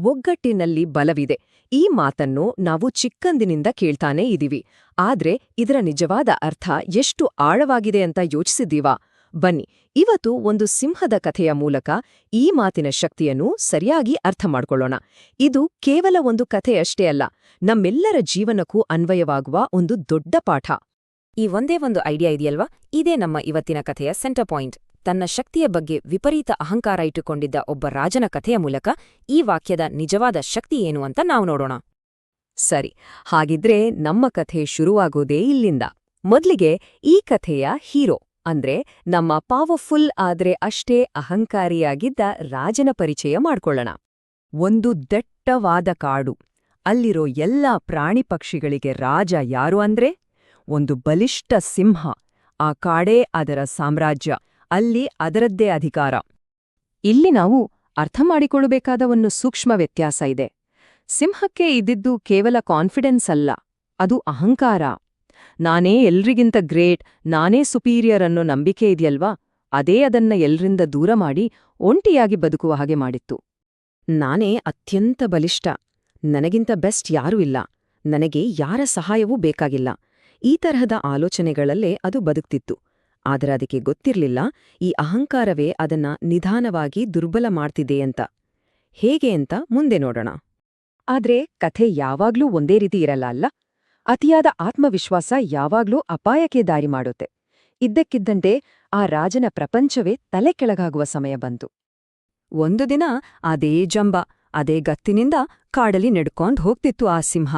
ಒಗ್ಗಟ್ಟಿನಲ್ಲಿ ಬಲವಿದೆ. ಈ ಮಾತನ್ನು ನಾವು ಚಿಕ್ಕಂದಿನಿಂದ ಕೇಳ್ತಾನೇ ಇದೀವಿ. ಆದ್ರೆ ಇದರ ನಿಜವಾದ ಅರ್ಥ ಎಷ್ಟು ಆಳವಾಗಿದೆ ಅಂತ ಯೋಚಿಸಿದ್ದೀವಾ? ಬನ್ನಿ, ಇವತ್ತು ಒಂದು ಸಿಂಹದ ಕಥೆಯ ಮೂಲಕ ಈ ಮಾತಿನ ಶಕ್ತಿಯನ್ನು ಸರಿಯಾಗಿ ಅರ್ಥ ಮಾಡ್ಕೊಳ್ಳೋಣ. ಇದು ಕೇವಲ ಒಂದು ಕಥೆಯಷ್ಟೇ ಅಲ್ಲ, ನಮ್ಮೆಲ್ಲರ ಜೀವನಕ್ಕೂ ಅನ್ವಯವಾಗುವ ಒಂದು ದೊಡ್ಡ ಪಾಠ. ಈ ಒಂದೇ ಒಂದು ಐಡಿಯಾ ಇದೆಯಲ್ವಾ, ಇದೇ ನಮ್ಮ ಇವತ್ತಿನ ಕಥೆಯ ಸೆಂಟರ್ ಪಾಯಿಂಟ್. ತನ್ನ ಶಕ್ತಿಯ ಬಗ್ಗೆ ವಿಪರೀತ ಅಹಂಕಾರ ಇಟ್ಟುಕೊಂಡಿದ್ದ ಒಬ್ಬ ರಾಜನ ಕಥೆಯ ಮೂಲಕ ಈ ವಾಕ್ಯದ ನಿಜವಾದ ಶಕ್ತಿ ಏನು ಅಂತ ನಾವು ನೋಡೋಣ. ಸರಿ, ಹಾಗಿದ್ರೆ ನಮ್ಮ ಕಥೆ ಶುರುವಾಗೋದೇ ಇಲ್ಲಿಂದ. ಮೊದ್ಲಿಗೆ ಈ ಕಥೆಯ ಹೀರೋ ಅಂದ್ರೆ ನಮ್ಮ ಪವರ್ಫುಲ್ ಆದ್ರೆ ಅಷ್ಟೇ ಅಹಂಕಾರಿಯಾಗಿದ್ದ ರಾಜನ ಪರಿಚಯ ಮಾಡ್ಕೊಳ್ಳೋಣ. ಒಂದು ದಟ್ಟವಾದ ಕಾಡು. ಅಲ್ಲಿರೋ ಎಲ್ಲಾ ಪ್ರಾಣಿ ಪಕ್ಷಿಗಳಿಗೆ ರಾಜ ಯಾರು ಅಂದ್ರೆ ಒಂದು ಬಲಿಷ್ಠ ಸಿಂಹ. ಆ ಕಾಡೇ ಅದರ ಸಾಮ್ರಾಜ್ಯ, ಅಲ್ಲಿ ಅದರದ್ದೇ ಅಧಿಕಾರ. ಇಲ್ಲಿ ನಾವು ಅರ್ಥ ಮಾಡಿಕೊಳ್ಳಬೇಕಾದ ಒಂದು ಸೂಕ್ಷ್ಮ ವ್ಯತ್ಯಾಸ ಇದೆ. ಸಿಂಹಕ್ಕೆ ಇದ್ದಿದ್ದು ಕೇವಲ ಕಾನ್ಫಿಡೆನ್ಸ್ ಅಲ್ಲ, ಅದು ಅಹಂಕಾರ. ನಾನೇ ಎಲ್ರಿಗಿಂತ ಗ್ರೇಟ್, ನಾನೇ ಸುಪೀರಿಯರ್ ಅನ್ನೋ ನಂಬಿಕೆ ಇದೆಯಲ್ವಾ, ಅದೇ ಅದನ್ನ ಎಲ್ರಿಂದ ದೂರ ಮಾಡಿ ಒಂಟಿಯಾಗಿ ಬದುಕುವ ಹಾಗೆ ಮಾಡಿತ್ತು. ನಾನೇ ಅತ್ಯಂತ ಬಲಿಷ್ಠ, ನನಗಿಂತ ಬೆಸ್ಟ್ ಯಾರೂ ಇಲ್ಲ, ನನಗೆ ಯಾರ ಸಹಾಯವೂ ಬೇಕಾಗಿಲ್ಲ, ಈ ತರಹದ ಆಲೋಚನೆಗಳಲ್ಲೇ ಅದು ಬದುಕ್ತಿತ್ತು. ಆದರೆ ಅದಕ್ಕೆ ಗೊತ್ತಿರ್ಲಿಲ್ಲ, ಈ ಅಹಂಕಾರವೇ ಅದನ್ನ ನಿಧಾನವಾಗಿ ದುರ್ಬಲ ಮಾಡ್ತಿದೆ ಅಂತ. ಹೇಗೆ ಅಂತ ಮುಂದೆ ನೋಡೋಣ. ಆದ್ರೆ ಕಥೆ ಯಾವಾಗ್ಲೂ ಒಂದೇ ರೀತಿ ಇರಲ್ಲ ಅಲ್ಲ. ಅತಿಯಾದ ಆತ್ಮವಿಶ್ವಾಸ ಯಾವಾಗ್ಲೂ ಅಪಾಯಕ್ಕೆ ದಾರಿ ಮಾಡುತ್ತೆ. ಇದ್ದಕ್ಕಿದ್ದಂತೆ ಆ ರಾಜನ ಪ್ರಪಂಚವೇ ತಲೆ ಕೆಳಗಾಗುವ ಸಮಯ ಬಂತು. ಒಂದು ದಿನ ಅದೇ ಜಂಬ, ಅದೇ ಗತ್ತಿನಿಂದ ಕಾಡಲಿ ನಡ್ಕೊಂಡ್ ಹೋಗ್ತಿತ್ತು ಆ ಸಿಂಹ.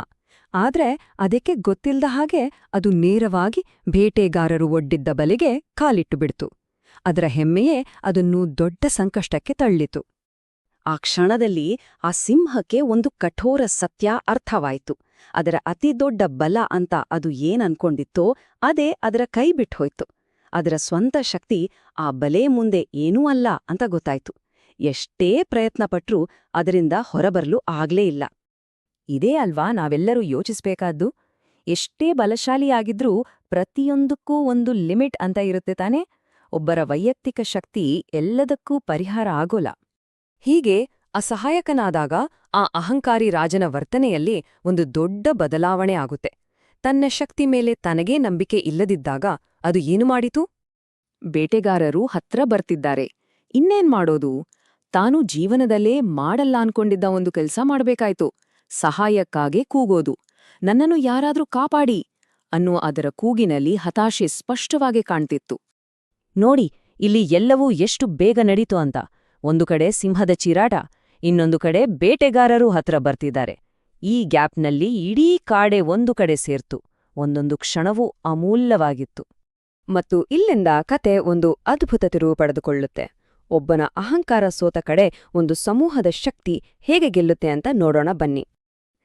ಆದ್ರೆ ಅದಕ್ಕೆ ಗೊತ್ತಿಲ್ದ ಹಾಗೆ ಅದು ನೇರವಾಗಿ ಬೇಟೆಗಾರರು ಒಡ್ಡಿದ್ದ ಬಲೆಗೆ ಕಾಲಿಟ್ಟು ಬಿಡ್ತು. ಅದರ ಹೆಮ್ಮೆಯೇ ಅದನ್ನು ದೊಡ್ಡ ಸಂಕಷ್ಟಕ್ಕೆ ತಳ್ಳಿತು. ಆ ಕ್ಷಣದಲ್ಲಿ ಆ ಸಿಂಹಕ್ಕೆ ಒಂದು ಕಠೋರ ಸತ್ಯ ಅರ್ಥವಾಯಿತು. ಅದರ ಅತಿದೊಡ್ಡ ಬಲ ಅಂತ ಅದು ಏನನ್ಕೊಂಡಿತ್ತೋ ಅದೇ ಅದರ ಕೈ ಬಿಟ್ಟೋಯ್ತು. ಅದರ ಸ್ವಂತ ಶಕ್ತಿ ಆ ಬಲೆ ಮುಂದೆ ಏನೂ ಅಲ್ಲ ಅಂತ ಗೊತ್ತಾಯ್ತು. ಎಷ್ಟೇ ಪ್ರಯತ್ನಪಟ್ರೂ ಅದರಿಂದ ಹೊರಬರಲು ಆಗ್ಲೇ ಇಲ್ಲ. ಇದೇ ಅಲ್ವಾ ನಾವೆಲ್ಲರೂ ಯೋಚಿಸ್ಬೇಕಾದ್ದು. ಎಷ್ಟೇ ಬಲಶಾಲಿಯಾಗಿದ್ರೂ ಪ್ರತಿಯೊಂದಕ್ಕೂ ಒಂದು ಲಿಮಿಟ್ ಅಂತ ಇರುತ್ತೆ ತಾನೇ. ಒಬ್ಬರ ವೈಯಕ್ತಿಕ ಶಕ್ತಿ ಎಲ್ಲದಕ್ಕೂ ಪರಿಹಾರ ಆಗೋಲ್ಲ. ಹೀಗೆ ಅಸಹಾಯಕನಾದಾಗ ಆ ಅಹಂಕಾರಿ ರಾಜನ ವರ್ತನೆಯಲ್ಲಿ ಒಂದು ದೊಡ್ಡ ಬದಲಾವಣೆ ಆಗುತ್ತೆ. ತನ್ನ ಶಕ್ತಿ ಮೇಲೆ ತನಗೇ ನಂಬಿಕೆ ಇಲ್ಲದಿದ್ದಾಗ ಅದು ಏನು ಮಾಡಿತು? ಬೇಟೆಗಾರರು ಹತ್ರ ಬರ್ತಿದ್ದಾರೆ. ಇನ್ನೇನ್ ಮಾಡೋದು? ತಾನು ಜೀವನದಲ್ಲೇ ಮಾಡಲ್ಲ ಅನ್ಕೊಂಡಿದ್ದ ಒಂದು ಕೆಲ್ಸ ಮಾಡ್ಬೇಕಾಯ್ತು. ಸಹಾಯಕ್ಕಾಗೆ ಕೂಗೋದು. ನನ್ನನ್ನು ಯಾರಾದ್ರೂ ಕಾಪಾಡಿ ಅನ್ನುವ ಅದರ ಕೂಗಿನಲ್ಲಿ ಹತಾಶೆ ಸ್ಪಷ್ಟವಾಗಿ ಕಾಣ್ತಿತ್ತು. ನೋಡಿ, ಇಲ್ಲಿ ಎಲ್ಲವೂ ಎಷ್ಟು ಬೇಗ ನಡೀತು ಅಂತ. ಒಂದು ಕಡೆ ಸಿಂಹದ ಚೀರಾಟ, ಇನ್ನೊಂದು ಕಡೆ ಬೇಟೆಗಾರರು ಹತ್ರ ಬರ್ತಿದ್ದಾರೆ. ಈ ಗ್ಯಾಪ್ನಲ್ಲಿ ಇಡೀ ಕಾಡೆ ಒಂದು ಕಡೆ ಸೇರ್ತು. ಒಂದೊಂದು ಕ್ಷಣವೂ ಅಮೂಲ್ಯವಾಗಿತ್ತು. ಮತ್ತು ಇಲ್ಲಿಂದ ಕತೆ ಒಂದು ಅದ್ಭುತ ತಿರುವು ಪಡೆದುಕೊಳ್ಳುತ್ತೆ. ಒಬ್ಬನ ಅಹಂಕಾರ ಸೋತ ಕಡೆ ಒಂದು ಸಮೂಹದ ಶಕ್ತಿ ಹೇಗೆ ಗೆಲ್ಲುತ್ತೆ ಅಂತ ನೋಡೋಣ ಬನ್ನಿ.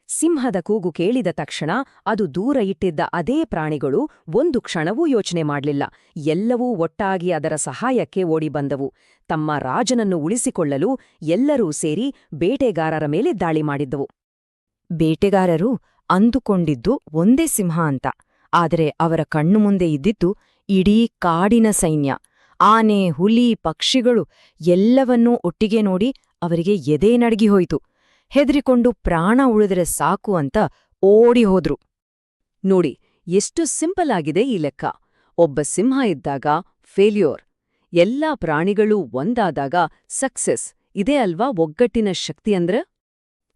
ಸಿಂಹದ ಕೂಗು ಕೇಳಿದ ತಕ್ಷಣ ಅದು ದೂರ ಇಟ್ಟಿದ್ದ ಅದೇ ಪ್ರಾಣಿಗಳು ಒಂದು ಕ್ಷಣವೂ ಯೋಚನೆ ಮಾಡ್ಲಿಲ್ಲ. ಎಲ್ಲವೂ ಒಟ್ಟಾಗಿ ಅದರ ಸಹಾಯಕ್ಕೆ ಓಡಿ ಬಂದವು. ತಮ್ಮ ರಾಜನನ್ನು ಉಳಿಸಿಕೊಳ್ಳಲು ಎಲ್ಲರೂ ಸೇರಿ ಬೇಟೆಗಾರರ ಮೇಲೆ ದಾಳಿ ಮಾಡಿದ್ದವು. ಬೇಟೆಗಾರರು ಅಂದುಕೊಂಡಿದ್ದು ಒಂದೇ ಸಿಂಹ ಅಂತ. ಆದರೆ ಅವರ ಕಣ್ಣು ಮುಂದೆ ಇದ್ದಿದ್ದು ಇಡೀ ಕಾಡಿನ ಸೈನ್ಯ. ಆನೆ, ಹುಲಿ, ಪಕ್ಷಿಗಳು ಎಲ್ಲವನ್ನೂ ಒಟ್ಟಿಗೆ ನೋಡಿ ಅವರಿಗೆ ಎದೆ ನಡಗಿ ಹೋಯಿತು. ಹೆದರಿಕೊಂಡು ಪ್ರಾಣ ಉಳಿದರೆ ಸಾಕು ಅಂತ ಓಡಿ ಹೋದ್ರು. ನೋಡಿ, ಎಷ್ಟು ಸಿಂಪಲ್ ಆಗಿದೆ ಈ ಲೆಕ್ಕ. ಒಬ್ಬ ಸಿಂಹ ಇದ್ದಾಗ ಫೇಲ್ಯೂರ್, ಎಲ್ಲಾ ಪ್ರಾಣಿಗಳೂ ಒಂದಾದಾಗ ಸಕ್ಸೆಸ್. ಇದೇ ಅಲ್ವಾ ಒಗ್ಗಟ್ಟಿನ ಶಕ್ತಿ ಅಂದ್ರ?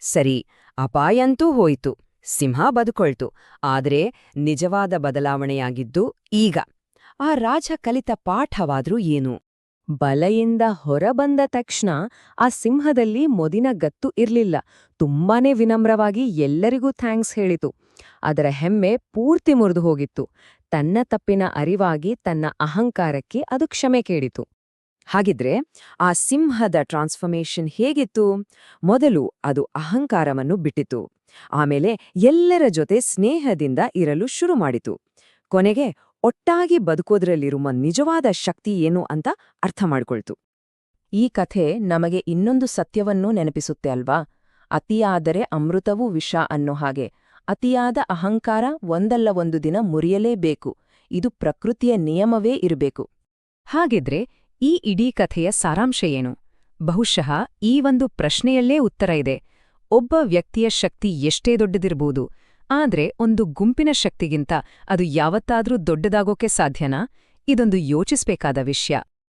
ಸರಿ, ಅಪಾಯಂತೂ ಹೋಯ್ತು, ಸಿಂಹ ಬದುಕೊಳ್ತು. ಆದ್ರೆ ನಿಜವಾದ ಬದಲಾವಣೆಯಾಗಿದ್ದು ಈಗ. ಆ ರಾಜ ಕಲಿತ ಪಾಠವಾದ್ರೂ ಏನು? ಬಲೆಯಿಂದ ಹೊರಬಂದ ತಕ್ಷಣ ಆ ಸಿಂಹದಲ್ಲಿ ಮೊದಿನ ಗತ್ತು ಇರ್ಲಿಲ್ಲ. ತುಂಬಾನೇ ವಿನಮ್ರವಾಗಿ ಎಲ್ಲರಿಗೂ ಥ್ಯಾಂಕ್ಸ್ ಹೇಳಿತು. ಅದರ ಹೆಮ್ಮೆ ಪೂರ್ತಿ ಮುರಿದು ಹೋಗಿತ್ತು. ತನ್ನ ತಪ್ಪಿನ ಅರಿವಾಗಿ ತನ್ನ ಅಹಂಕಾರಕ್ಕೆ ಅದು ಕ್ಷಮೆ ಕೇಳಿತು. ಹಾಗಿದ್ರೆ ಆ ಸಿಂಹದ ಟ್ರಾನ್ಸ್ಫಾರ್ಮೇಷನ್ ಹೇಗಿತ್ತು? ಮೊದಲು ಅದು ಅಹಂಕಾರವನ್ನು ಬಿಟ್ಟಿತು. ಆಮೇಲೆ ಎಲ್ಲರ ಜೊತೆ ಸ್ನೇಹದಿಂದ ಇರಲು ಶುರು ಮಾಡಿತು. ಕೊನೆಗೆ ಒಟ್ಟಾಗಿ ಬದುಕೋದ್ರಲ್ಲಿರುವ ನಿಜವಾದ ಶಕ್ತಿ ಏನು ಅಂತ ಅರ್ಥ ಮಾಡ್ಕೊಳ್ತು. ಈ ಕಥೆ ನಮಗೆ ಇನ್ನೊಂದು ಸತ್ಯವನ್ನೂ ನೆನಪಿಸುತ್ತೆ ಅಲ್ವಾ? ಅತಿಯಾದರೆ ಅಮೃತವೂ ವಿಷ ಅನ್ನೋ ಹಾಗೆ ಅತಿಯಾದ ಅಹಂಕಾರ ಒಂದಲ್ಲ ಒಂದು ದಿನ ಮುರಿಯಲೇಬೇಕು. ಇದು ಪ್ರಕೃತಿಯ ನಿಯಮವೇ ಇರಬೇಕು. ಹಾಗಿದ್ರೆ ಈ ಇಡೀ ಕಥೆಯ ಸಾರಾಂಶ ಏನು? ಬಹುಶಃ ಈ ಒಂದು ಪ್ರಶ್ನೆಯಲ್ಲೇ ಉತ್ತರ ಇದೆ. ಒಬ್ಬ ವ್ಯಕ್ತಿಯ ಶಕ್ತಿ ಎಷ್ಟೇ ದೊಡ್ಡದಿರ್ಬೋದು, ಆದ್ರೆ ಒಂದು ಗುಂಪಿನ ಶಕ್ತಿಗಿಂತ ಅದು ಯಾವತ್ತಾದ್ರೂ ದೊಡ್ಡದಾಗೋಕೆ ಸಾಧ್ಯನಾ? ಇದೊಂದು ಯೋಚಿಸ್ಬೇಕಾದ ವಿಷಯ.